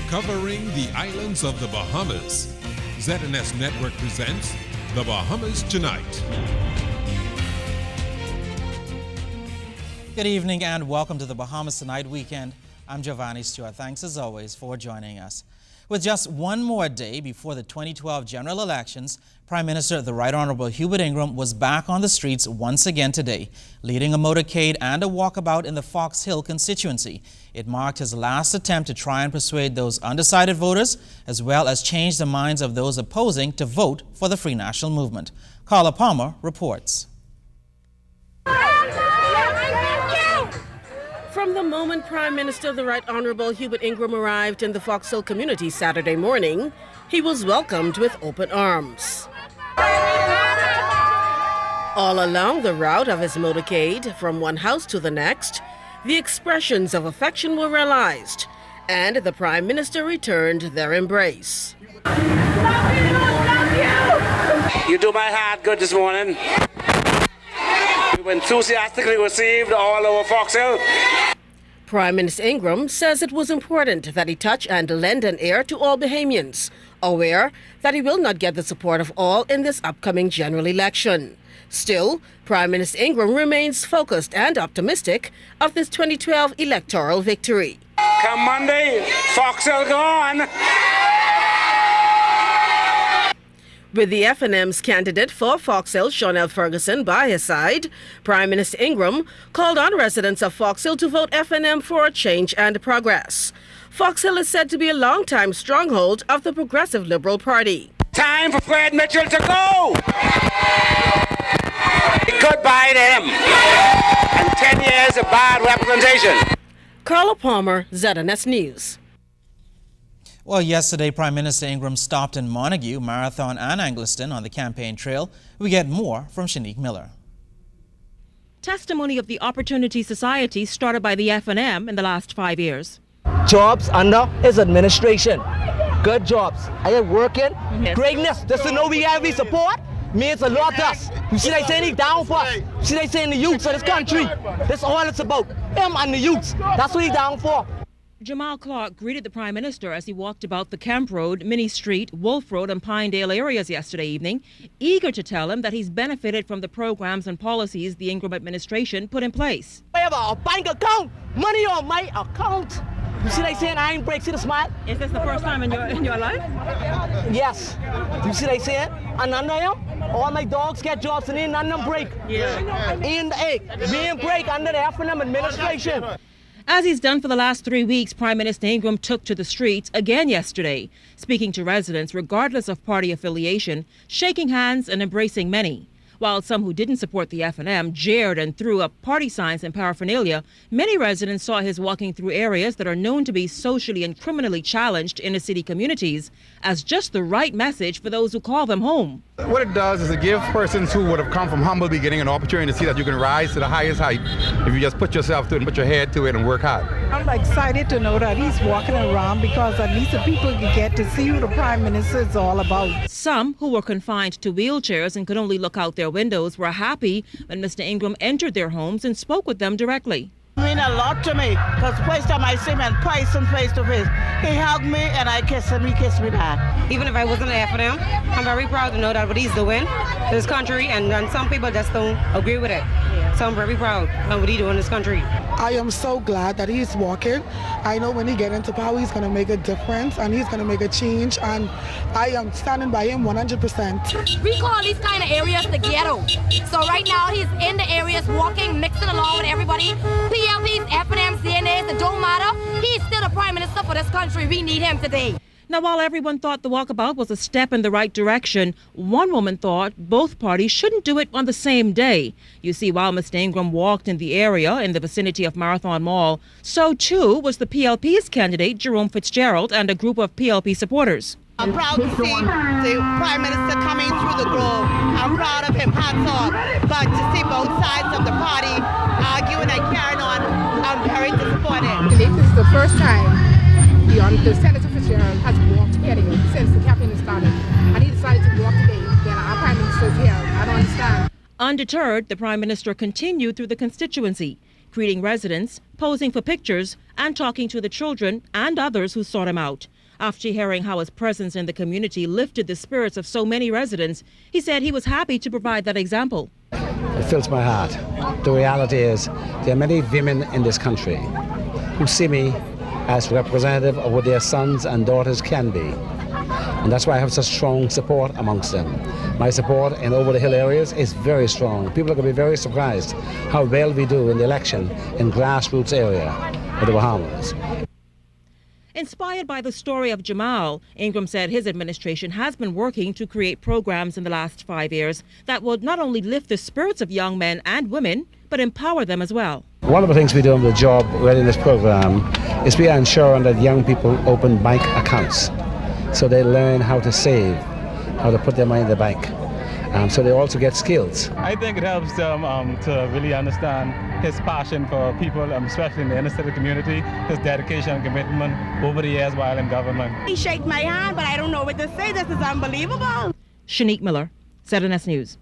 covering the islands of the Bahamas. ZNS Network presents The Bahamas Tonight. Good evening and welcome to the Bahamas Tonight Weekend. I'm Giovanni Stewart. Thanks as always for joining us. With just one more day before the 2012 general elections, Prime Minister the Right Honorable Hubert Ingram was back on the streets once again today, leading a motorcade and a walkabout in the Fox Hill constituency. It marked his last attempt to try and persuade those undecided voters, as well as change the minds of those opposing to vote for the Free National Movement. Carla Palmer reports. From the moment Prime Minister the Right Honorable Hubert Ingram arrived in the Fox Hill community Saturday morning, he was welcomed with open arms. All along the route of his motorcade, from one house to the next, the expressions of affection were realized, and the Prime Minister returned their embrace. You do my heart good this morning. We were enthusiastically received all over Fox Hill. Prime Minister Ingram says it was important that he touch and lend an ear to all Bahamians, aware that he will not get the support of all in this upcoming general election. Still, Prime Minister Ingram remains focused and optimistic of this 2012 electoral victory. Come Monday, Fox Hill gone. With the FNM's candidate for Fox Hill, Shonell Ferguson, by his side, Prime Minister Ingram called on residents of Fox Hill to vote FNM for change and progress. Fox Hill is said to be a long-time stronghold of the Progressive Liberal Party. Time for Fred Mitchell to go. Goodbye to him. And 10 years of bad representation. Carla Palmer, ZNS News. Well, yesterday, Prime Minister Ingram stopped in Montague, Marathon, and Angliston on the campaign trail. We get more from Shanique Miller. Testimony of the Opportunity Society started by the FNM in the last 5 years. Jobs under his administration. Good jobs. I am working. Yes. Greatness. This is no we have we support. Means a lot to us. You see they saying he down for us. You see they saying the youths of this country. That's all it's about. Him and the youths. That's what he down for. Jamal Clark greeted the Prime Minister as he walked about the Camp Road, Minnie Street, Wolf Road and Pinedale areas yesterday evening, eager to tell him that he's benefited from the programs and policies the Ingram administration put in place. I have a bank account, money on my account. You see they saying I ain't break, see the smile? Is this the first time in your life? Yes. You see they saying? And none of them, all my dogs get jobs and none of them break. Yeah. In the egg, being break under the FNM administration. As he's done for the last 3 weeks, Prime Minister Ingram took to the streets again yesterday, speaking to residents regardless of party affiliation, shaking hands and embracing many. While some who didn't support the FNM jeered and threw up party signs and paraphernalia, many residents saw his walking through areas that are known to be socially and criminally challenged inner city communities as just the right message for those who call them home. What it does is it gives persons who would have come from humble beginning an opportunity to see that you can rise to the highest height if you just put yourself to it and put your head to it and work hard. I'm excited to know that he's walking around because at least the people can get to see who the Prime Minister is all about. Some who were confined to wheelchairs and could only look out their windows were happy when Mr. Ingram entered their homes and spoke with them directly. It means a lot to me because first time I see him in person, face to face, he hugged me and I kissed him, he kissed me back. Even if I wasn't there for them, I'm very proud to know that what he's doing in this country, and some people just don't agree with it. So I'm very proud of what he's doing in this country. I am so glad that he's walking. I know when he gets into power, he's going to make a difference and he's going to make a change, and I am standing by him 100%. We call these kind of areas the ghetto. So right now he's in the areas walking, mixing along with everybody. PLPs, FNMs, ZNS, it don't matter. He's still the Prime Minister for this country. We need him today. Now, while everyone thought the walkabout was a step in the right direction, one woman thought both parties shouldn't do it on the same day. You see, while Mr. Ingram walked in the area in the vicinity of Marathon Mall, so too was the PLP's candidate, Jerome Fitzgerald, and a group of PLP supporters. I'm proud to see the Prime Minister coming through the globe. I'm proud of him, hats off. But to see both sides of the party arguing and carrying on, I'm very disappointed. This is the first time the Senator Fitzgerald has walked here since the campaign started, and he decided to walk today. Then our Prime Minister's here. I don't understand. Undeterred, the Prime Minister continued through the constituency, greeting residents, posing for pictures, and talking to the children and others who sought him out. After hearing how his presence in the community lifted the spirits of so many residents, he said he was happy to provide that example. It fills my heart. The reality is there are many women in this country who see me as representative of what their sons and daughters can be. And that's why I have such strong support amongst them. My support in over the hill areas is very strong. People are going to be very surprised how well we do in the election in grassroots area of the Bahamas. Inspired by the story of Jamal, Ingram said his administration has been working to create programs in the last 5 years that would not only lift the spirits of young men and women, but empower them as well. One of the things we do in the job readiness program is we are ensuring that young people open bank accounts so they learn how to save, how to put their money in the bank. So they also get skills. I think it helps them to really understand his passion for people, especially in the inner city community, his dedication and commitment over the years while in government. He shakes my hand, but I don't know what to say. This is unbelievable. Shanique Miller, ZNS News.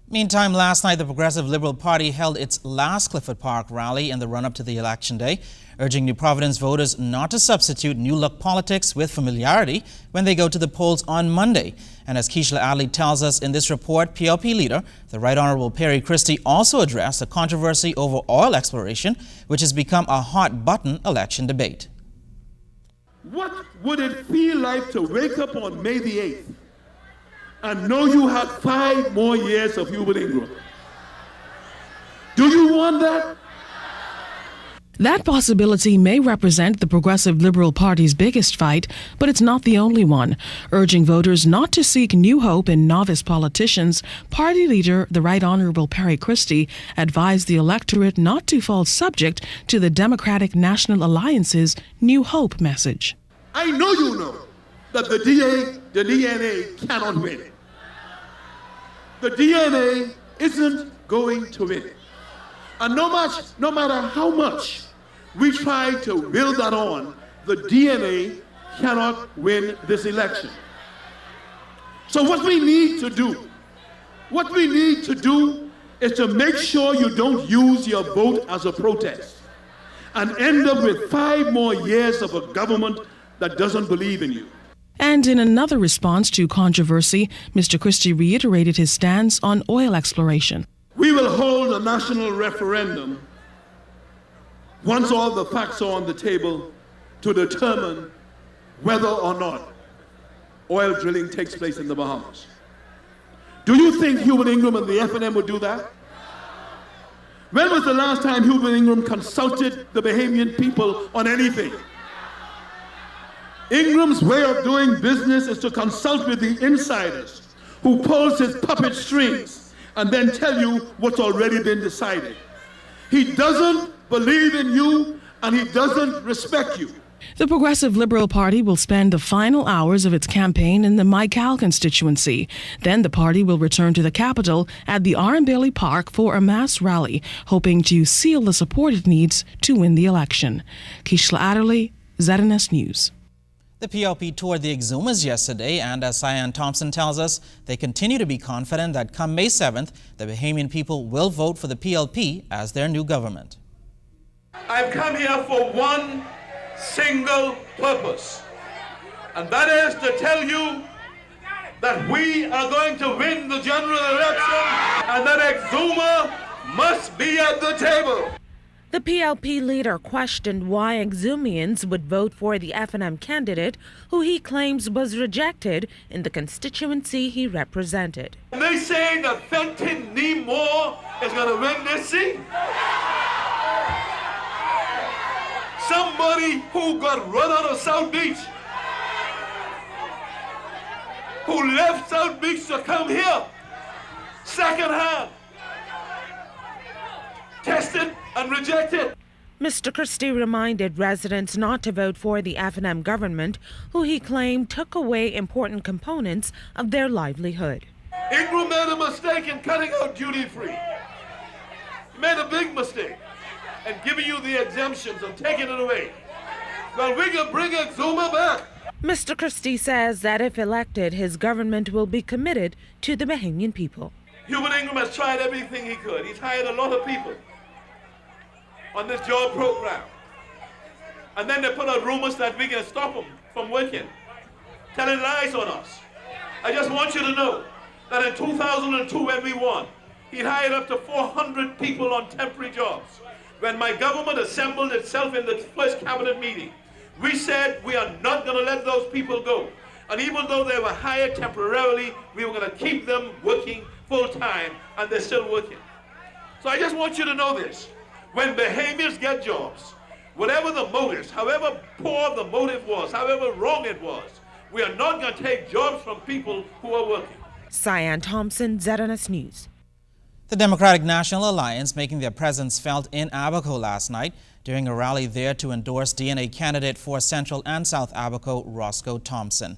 Meantime, last night the Progressive Liberal Party held its last Clifford Park rally in the run-up to the election day, urging New Providence voters not to substitute new-look politics with familiarity when they go to the polls on Monday. And as Keishla Adley tells us in this report, PLP leader, the Right Honourable Perry Christie, also addressed the controversy over oil exploration, which has become a hot-button election debate. What would it feel like to wake up on May the 8th and know you had 5 more years of Hubert Ingram? Do you want that? That possibility may represent the Progressive Liberal Party's biggest fight, but it's not the only one. Urging voters not to seek new hope in novice politicians, party leader, the Right Honourable Perry Christie, advised the electorate not to fall subject to the Democratic National Alliance's New Hope message. I know you know that the DNA cannot win. The DNA isn't going to win. And no matter how much we try to build that on, the DNA cannot win this election. So what we need to do is to make sure you don't use your vote as a protest and end up with 5 more years of a government that doesn't believe in you. And in another response to controversy, Mr. Christie reiterated his stance on oil exploration. We will hold a national referendum once all the facts are on the table to determine whether or not oil drilling takes place in the Bahamas. Do you think Hubert Ingram and the FNM would do that? When was the last time Hubert Ingram consulted the Bahamian people on anything? Ingram's way of doing business is to consult with the insiders who pulls his puppet strings and then tell you what's already been decided. He doesn't believe in you and he doesn't respect you. The Progressive Liberal Party will spend the final hours of its campaign in the Mycal constituency. Then the party will return to the capital at the Bailey Park for a mass rally, hoping to seal the support it needs to win the election. Keishla Adderley, ZNS News. The PLP toured the Exumas yesterday, and as Cyan Thompson tells us, they continue to be confident that come May 7th, the Bahamian people will vote for the PLP as their new government. I've come here for one single purpose, and that is to tell you that we are going to win the general election and that Exuma must be at the table. The PLP leader questioned why Exumians would vote for the FNM candidate who he claims was rejected in the constituency he represented. And they say that Fenton Moore is going to win this seat? Somebody who got run out of South Beach, who left South Beach to come here, secondhand, tested and rejected. Mr. Christie reminded residents not to vote for the FNM government, who he claimed took away important components of their livelihood. Ingram made a mistake in cutting out duty-free. He made a big mistake in giving you the exemptions and taking it away. Well, we can bring Exuma back. Mr. Christie says that if elected, his government will be committed to the Bahamian people. Hubert Ingram has tried everything he could. He's hired a lot of people on this job program. And then they put out rumors that we can stop them from working, telling lies on us. I just want you to know that in 2002 when we won, he hired up to 400 people on temporary jobs. When my government assembled itself in the first cabinet meeting, we said we are not going to let those people go. And even though they were hired temporarily, we were going to keep them working full-time, and they're still working. So I just want you to know this. When Bahamians get jobs, whatever the motives, however poor the motive was, however wrong it was, we are not going to take jobs from people who are working. Cyan Thompson, ZNS News. The Democratic National Alliance making their presence felt in Abaco last night during a rally there to endorse DNA candidate for Central and South Abaco, Roscoe Thompson.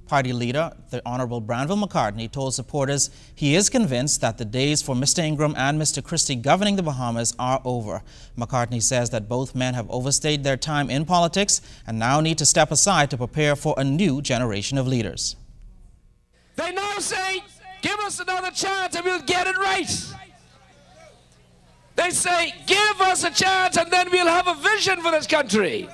Party leader, the Honorable Branville McCartney, told supporters he is convinced that the days for Mr. Ingram and Mr. Christie governing the Bahamas are over. McCartney says that both men have overstayed their time in politics and now need to step aside to prepare for a new generation of leaders. They now say, give us another chance and we'll get it right. They say, give us a chance and then we'll have a vision for this country.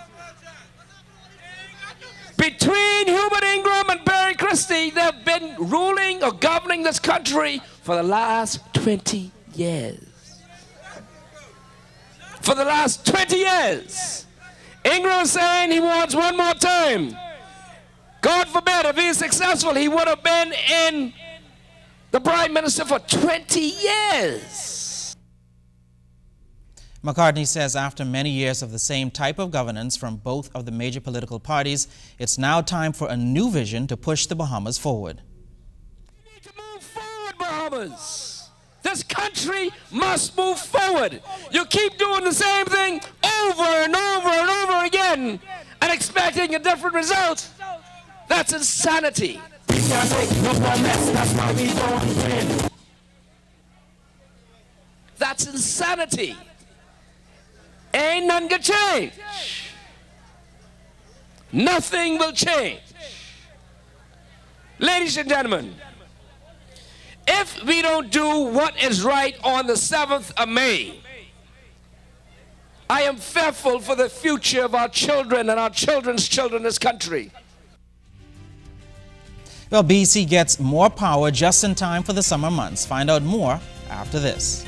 Between Hubert Ingram and Barry Christie, they've been ruling or governing this country for the last 20 years. For the last 20 years. Ingram is saying he wants one more term. God forbid, if he is successful, he would have been in the Prime Minister for 20 years. McCartney says after many years of the same type of governance from both of the major political parties, it's now time for a new vision to push the Bahamas forward. We need to move forward, Bahamas. This country must move forward. You keep doing the same thing over and over and over again and expecting a different result. That's insanity. We can't take no more mess, that's why we don't win. That's insanity. Ain't nothing gonna change. Nothing will change. Ladies and gentlemen, if we don't do what is right on the 7th of May, I am fearful for the future of our children and our children's children in this country. Well, BC gets more power just in time for the summer months. Find out more after this.